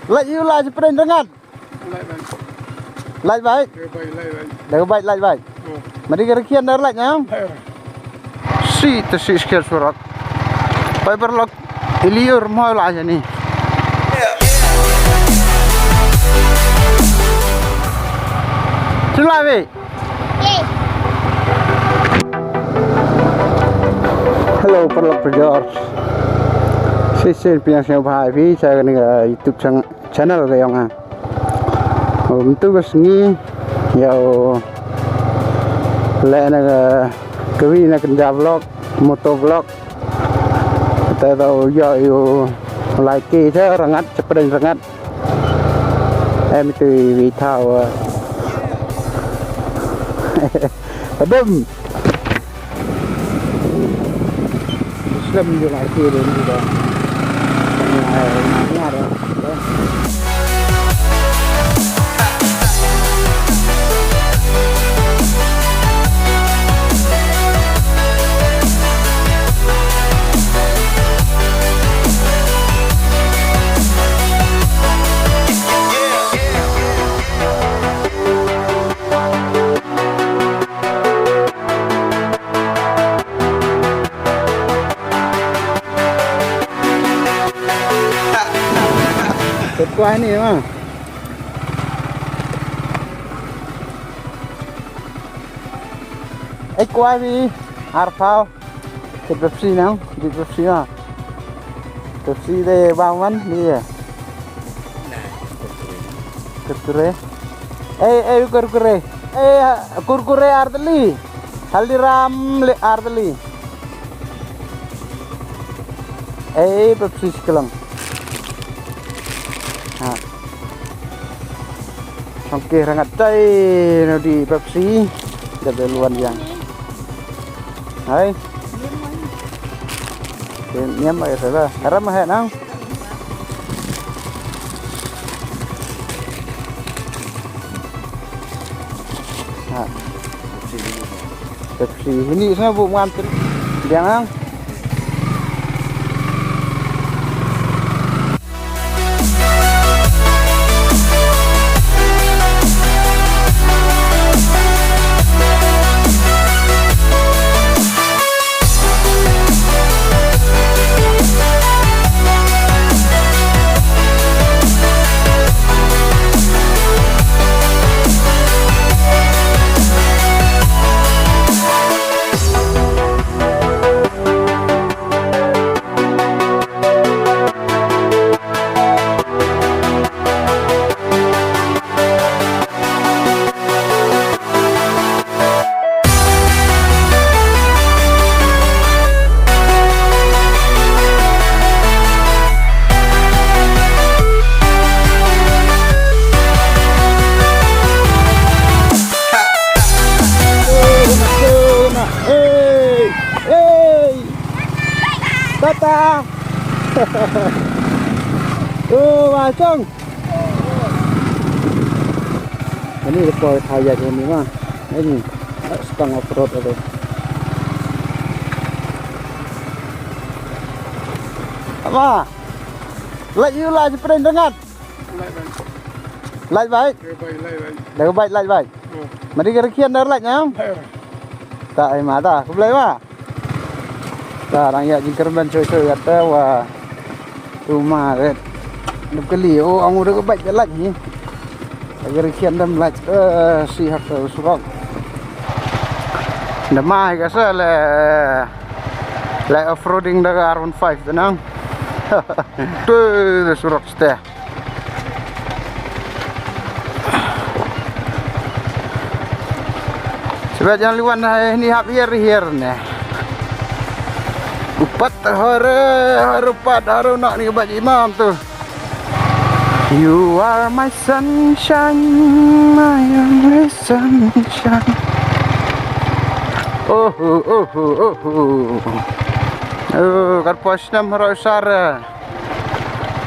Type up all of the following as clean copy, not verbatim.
Lạnh yêu lại chụp lên ngắt. Lạnh vậy. Đừng vậy lạnh vậy. Mà đi cái khiên đó lạnh nhá. Si tu si skill surat. Pai berlok iliur mau lah aja nih. Cila be. Hello perlok perjor. Xin piang bahai vi saya ni YouTube channel ke yang untuk kesini yau le na kewi na kerja vlog moto vlog kita tahu yo like thế rangat cepet rangat em từ vì thao đâm Islam juga lagi dan juga ada. Quay này mà ấy quay đi Arfao thịt Pepsi nào thịt Pepsi mà Pepsi đây bao mắn đi à kurkure kurkure Ardali Haldiram Ardali Pepsi sekelang. Oke, rangat cai no di Pepsi ada luan yang. Hai. Niam ay sala. Haram hai nang. Ha. Pepsi ini sana bu nganter. Jangan. Datang. Macam. Ini dekat hayat ini mah. Ini setengah perut itu. Apa? Lạnh yêu lại chụp lên ngắt. Lạnh vậy. Đừng vậy lạnh vậy. Mà đi cái khiên đó lạnh nhá. Tại mà ta không lấy mà. Ta đang ya jingkerban chơi kata wah rumah kan. Nuk kali ông udah kebaik jalan ni. Agar kian dam laj sihat surok. Damai kasa le off-roading daga R15 tenang. Tuh surok steh. Sebab jangan lupa ni hap here ni. Upat harupat haru nak ni baju imam tu. You are my sunshine, my only sunshine. Kat pos nam harus sar.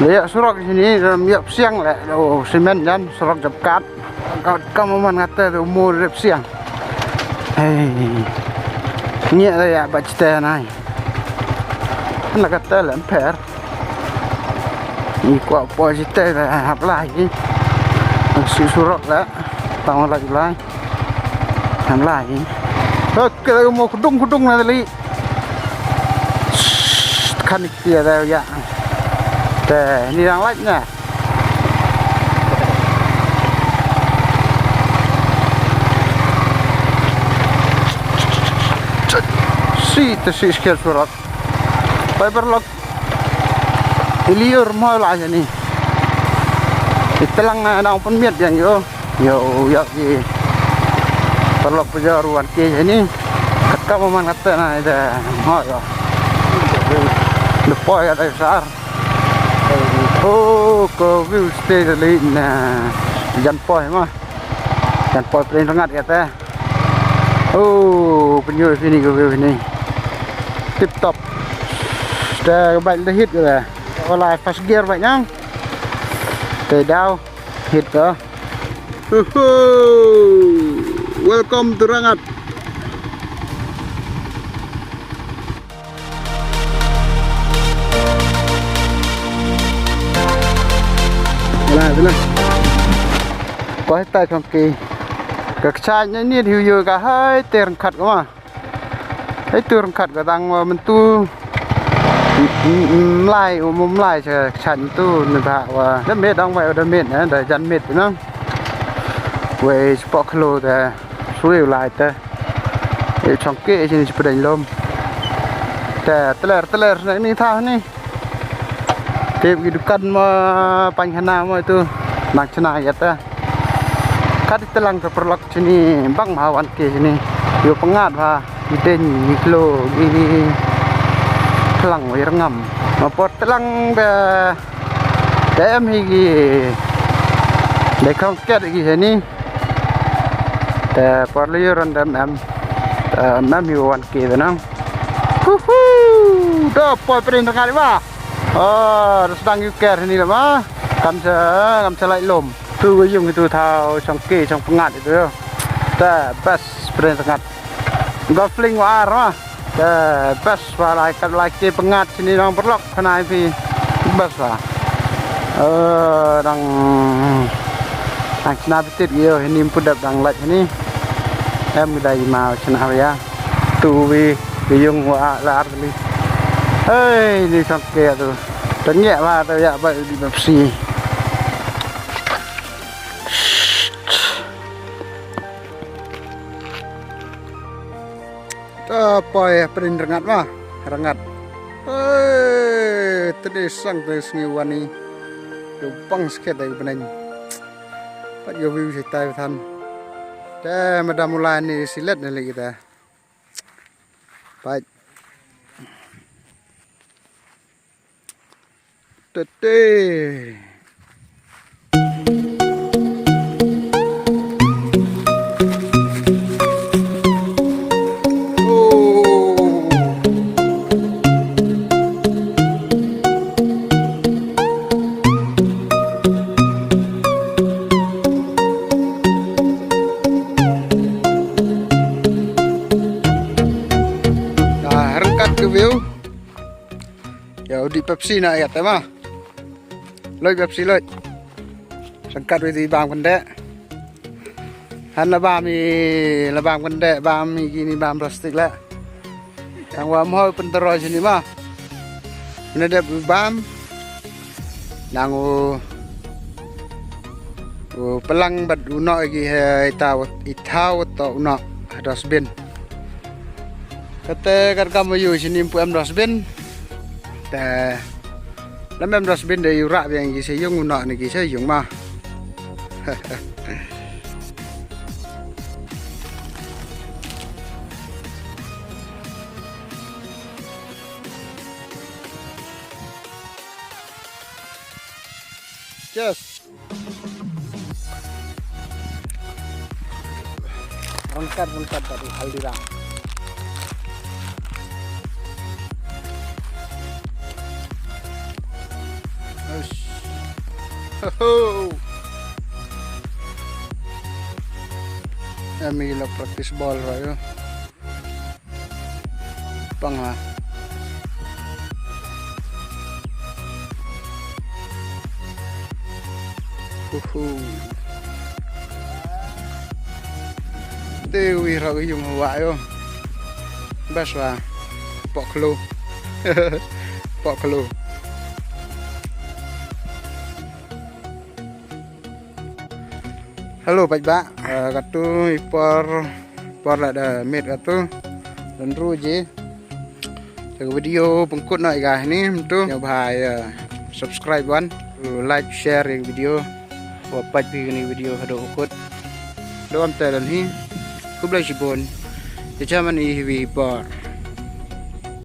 Lihat surak sini dalam miap siang lah. Oh semen dan surak jekat. Kamu man kata tu umur rep siang. Hey, ni ada baca nai. Nak kata lempar. Ini kuat positif lah lagi. Si surat lah, tahu lagi lah. Ham lagi. Oke, mau kudung nanti. Kan kia dah ya. Teh, ini yang lainnya. Si sekian surat. Fiberlock. Iliur mau lah ni. Itelang na open miat yang yo ki. Perlu pejaruan ke ni. Kata maman kata na ida. Mau yo. Lepas ada besar. Oh, ko view stay dali na. Jan poi mah. Jan poi paling rengat kata. Oh, penyu sini ko view ni. Tip top. Dah baik dah hit ke dah. Kalau fast gear baik nyang. Stay down, hit ke. Welcome to Rangat. Lah. Có tay trong kỳ. Các cha nhảy hiu hiu cả hai tiền khát cơ mà. Thấy tiền khát cả đang mà mình tu lai lai chờ chặn tu người ta và đất mệt đang vậy đất mệt nữa để dàn mệt nữa về sport kilo thì suy lại thế để trong kệ thì chỉ đánh lômแต่teler ini thah ni tiếp cái dukan mà panh hana mà tu nak cina ya ta kad telang terperlak sini bang mawan ke sini yo pengat ha iden kilo ini telang way ngam mapot telang be em higi để không kết gì thế ni để perlu random em hiểu anh kia đó đó poi perintah kali ba sedang yuker ini lah mah kamsa lại lom tu dùng itu thao trong kê trong pengat itu ta best perintah pengat golfing war mah best lah kalau lagi pengat sini orang perlok kena IP best lah đang china betit gitu ini pun đang lạnh ini em đây mau china ya tu vi dùng wa là arli hey đi trong kia tu đánh nhẹ vào tôi ya vậy đi bập xì poi perin rengat mah rengat tadi sang dari sengiwan ni lubang sikit dari benang pat yo view cerita than dah madam mulai ni silet ni kita baik tete view ya di Pepsi na ya tema loi Pepsi loi sangkat we di bang pendek han la bang pendek bang gini bang plastik lah yang wa mau pentero sini mah ini ada bang nangu pelang bad uno lagi itau to uno dosbin kata kan kamu yu sini pu em dosbinแต่แล้วem dosbin để yu rak yang gi sayung uno ni gi sayung mah Just angkat dari Haldiram. Kami lo practice ball rayo. Pang ha. Tiêu rồi dùng hoài không best là bọ clo bọ clo halo Pak Ba katu por ada met katu dan rujiจากวิดีโอผมกดหน่อยกันนี่ทุกอย่าพายsubscribe วัน like share วิดีโอว่าปัจจุบันวิดีโอให้ดูกดรวมแต่ละนี้ก็เลยชิบอนจะใช้มันอีวีบอร์